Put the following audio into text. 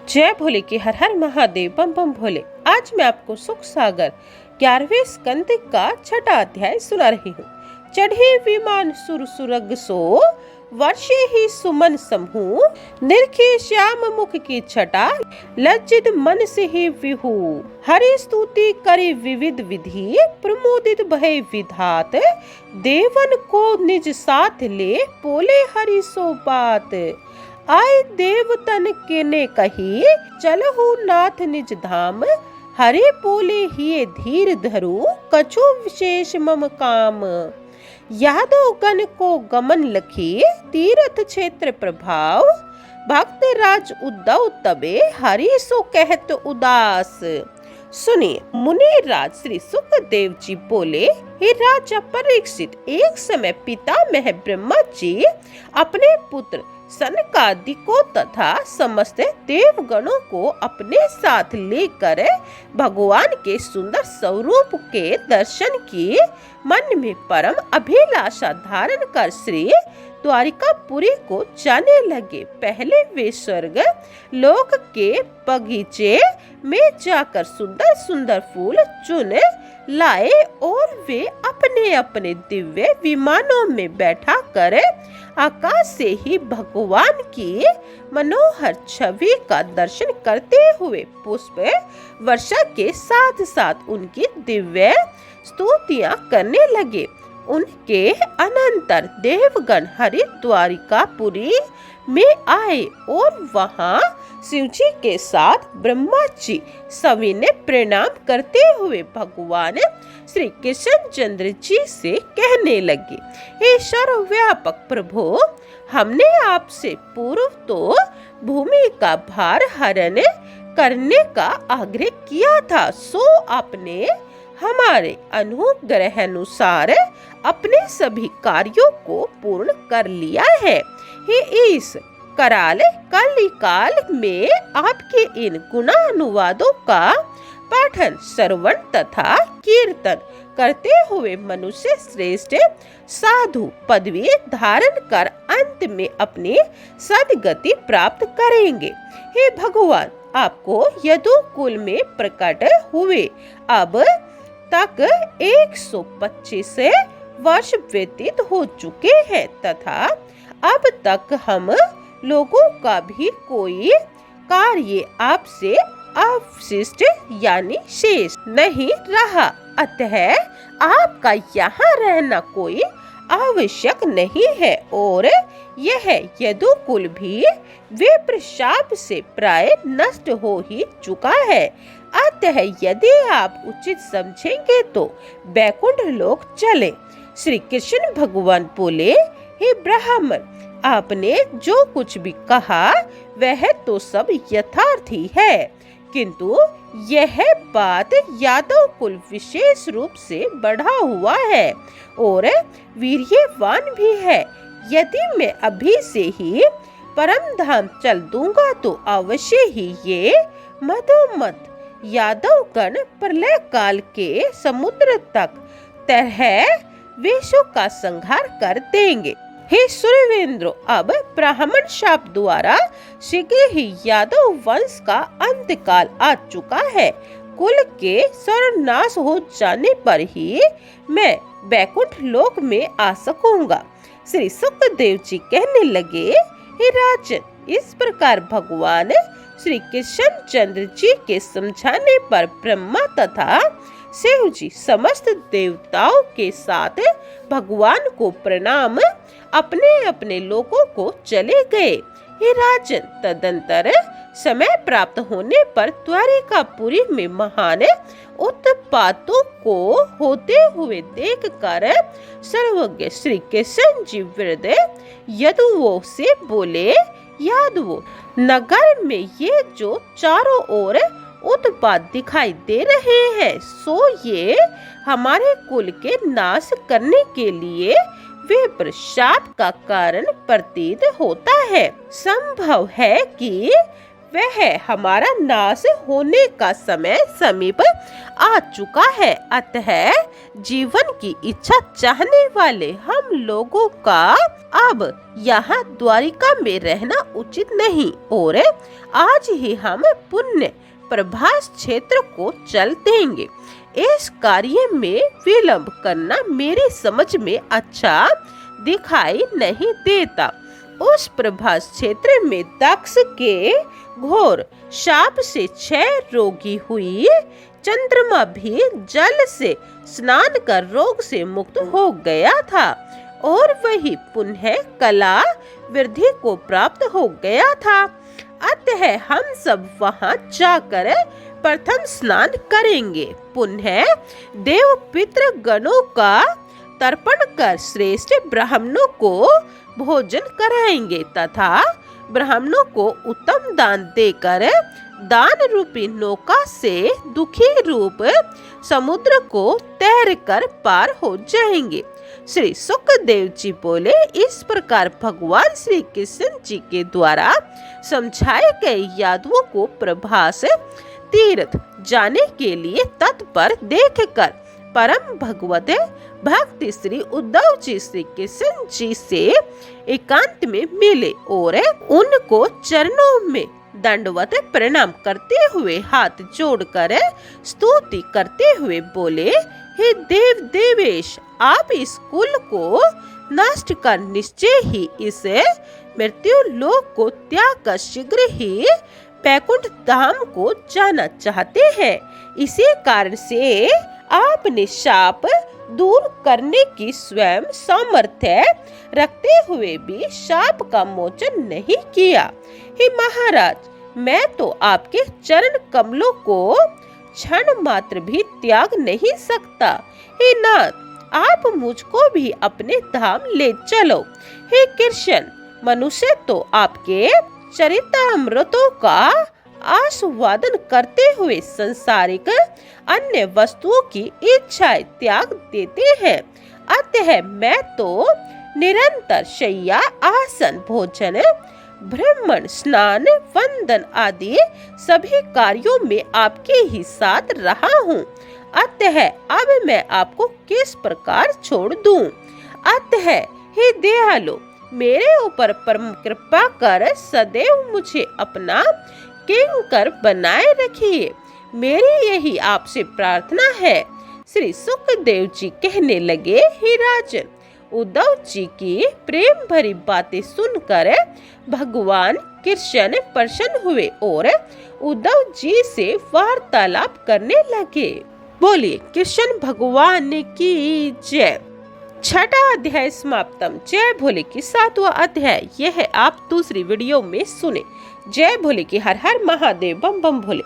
जय भोले की हर हर महादेव बम बम भोले। आज मैं आपको सुख सागर 11वें स्कंद का छठा अध्याय सुना रही हूँ। चढ़े विमान सुर सुरग सो वर्षे ही सुमन समूह, निरखे श्याम मुख की छटा लज्जित मन से ही विहू। हरि स्तुति करे विविध विधि, प्रमोदित भय विधात, देवन को निज साथ ले बोले हरि सो बात। आए देवतन के ने कही, चलहु नाथ निज धाम, हरे बोले हिये धीर धरु, कछु विशेष मम काम। यादव गण को गमन लखी, तीर्थ क्षेत्र प्रभाव, भक्त राज उद्धव तबे, हरि सो कहत उदास। सुनिए, मुनि राज श्री सुखदेव जी बोले, हे राजा परीक्षित, एक समय पितामह ब्रह्मा जी अपने पुत्र सनकादि को तथा समस्त देवगणों को अपने साथ लेकर भगवान के सुंदर स्वरूप के दर्शन की मन में परम अभिलाषा धारण कर श्री द्वारिकापुरी को जाने लगे। पहले वे स्वर्ग लोक के बगीचे में जाकर सुंदर सुंदर फूल चुन लाए और वे अपने अपने दिव्य विमानों में बैठा कर आकाश से ही भगवान की मनोहर छवि का दर्शन करते हुए पुष्प वर्षा के साथ साथ उनकी दिव्य स्तुतियां करने लगे। उनके अनंतर देवगण हरिद्वारिकापुरी में आए और वहां शिवजी के साथ ब्रह्मा जी सभी ने प्रणाम करते हुए भगवान श्री कृष्ण चंद्र जी से कहने लगे, हे सर्वव्यापक प्रभु, हमने आपसे पूर्व तो भूमि का भार हरण करने का आग्रह किया था, सो आपने हमारे अनुग्रहानुसार अपने सभी कार्यों को पूर्ण कर लिया है। हे इस कराल कलिकाल में आपके इन गुणानुवादों का पाठन श्रवण तथा कीर्तन करते हुए मनुष्य श्रेष्ठ साधु पदवी धारण कर अंत में अपनी सदगति प्राप्त करेंगे। हे भगवान, आपको यदुकुल में प्रकट हुए अब तक 125 वर्ष व्यतीत हो चुके हैं तथा अब तक हम लोगों का भी कोई कार्य आपसे अवशिष्ट यानी शेष नहीं रहा, अतः आपका यहाँ रहना कोई आवश्यक नहीं है और यह यदुकुल भी विप्रशाप से प्राय नष्ट हो ही चुका है। अतः यदि आप उचित समझेंगे तो बैकुंठ लोक चले। श्री कृष्ण भगवान बोले, हे ब्राह्मण, आपने जो कुछ भी कहा वह तो सब यथार्थ ही है, किंतु यह बात यादव कुल विशेष रूप से बढ़ा हुआ है और वीर्यवान भी है। यदि मैं अभी से ही परम धाम चल दूंगा तो अवश्य ही ये मधोमत यादव गण प्रलय काल के समुद्र तक तरह वेशों का संहार कर देंगे। हे सूर्यवेंद्र, अब ब्राह्मण शाप द्वारा शीघ्र ही यादव वंश का अंतकाल आ चुका है। कुल के सर्वनाश हो जाने पर ही मैं बैकुंठ लोक में आ सकूंगा। श्री सुखदेव जी कहने लगे, हे राजन, इस प्रकार भगवान श्री कृष्ण चंद्र जी के समझाने पर ब्रह्मा तथा शिव जी समस्त देवताओं के साथ भगवान को प्रणाम अपने अपने लोकों को चले गए। हे राजन, तदंतर समय प्राप्त होने पर द्वारिकापुरी में महान उत्पातों को होते हुए देखकर सर्वज्ञ श्री कृष्ण जी वृद्ध यदुओं से बोले, यादवों, नगर में ये जो चारों ओर उत्पात दिखाई दे रहे हैं, सो ये हमारे कुल के नाश करने के लिए विप्रशाप का कारण प्रतीत होता है। संभव है कि वह है हमारा नाश होने का समय समीप आ चुका है। अतः जीवन की इच्छा चाहने वाले हम लोगों का अब यहाँ द्वारिका में रहना उचित नहीं और आज ही हम पुण्य प्रभास क्षेत्र को चल देंगे। इस कार्य में विलंब करना मेरी समझ में अच्छा दिखाई नहीं देता। उस प्रभास क्षेत्र में दक्ष के घोर शाप से 6 रोगी हुई। चंद्रमा भी जल से स्नान कर रोग से मुक्त हो गया था और वही पुनः कला वृद्धि को प्राप्त हो गया था। अतः हम सब वहां जाकर प्रथम स्नान करेंगे। पुनः देव पितृ गणों का तर्पण कर श्रेष्ठ ब्राह्मणों को भोजन कराएंगे तथा ब्राह्मणों को उत्तम दान देकर दान रूपी नौका से दुखी रूप समुद्र को तैर कर पार हो जाएंगे। श्री सुखदेव जी बोले, इस प्रकार भगवान श्री कृष्ण जी के द्वारा समझाए गए यादवों को प्रभास तीर्थ जाने के लिए तत्पर देखकर परम भगवत भक्ति श्री उद्धव जी श्री कृष्ण जी से एकांत में मिले और उनको चरणों में दंडवत प्रणाम करते हुए हाथ जोड़कर स्तुति करते हुए बोले, हे देव देवेश, आप इस कुल को नष्ट कर निश्चय ही इस मृत्यु लोक को त्याग कर शीघ्र ही बैकुंठ धाम को जाना चाहते हैं। इसी कारण से आपने शाप दूर करने की स्वयं सामर्थ्य रखते हुए भी शाप का मोचन नहीं किया। हे महाराज, मैं तो आपके चरण कमलों को क्षण मात्र भी त्याग नहीं सकता। हे नाथ, आप मुझको भी अपने धाम ले चलो। हे कृष्ण, मनुष्य तो आपके चरितामृतों का आस्वादन करते हुए संसारिक अन्य वस्तुओं की इच्छाएं त्याग देते हैं। अतः मैं तो निरंतर शय्या, आसन, भोजन, ब्राह्मण, स्नान, वंदन आदि सभी कार्यों में आपके ही साथ रहा हूँ। अतः अब मैं आपको किस प्रकार छोड़ दूं? अतः हे दयालु, मेरे ऊपर परम कृपा कर सदैव मुझे अपना किंकर बनाए रखिए। मेरी यही आपसे प्रार्थना है। श्री सुखदेव जी कहने लगे, हे राजन, उद्धव जी की प्रेम भरी बातें सुनकर भगवान कृष्ण प्रसन्न हुए और उद्धव जी से वार्तालाप करने लगे। बोलिए कृष्ण भगवान की जय। 6वां अध्याय समाप्तम। जय भोले की 7वां अध्याय यह आप दूसरी वीडियो में सुने। जय भोले की हर हर महादेव, बम बम भोले।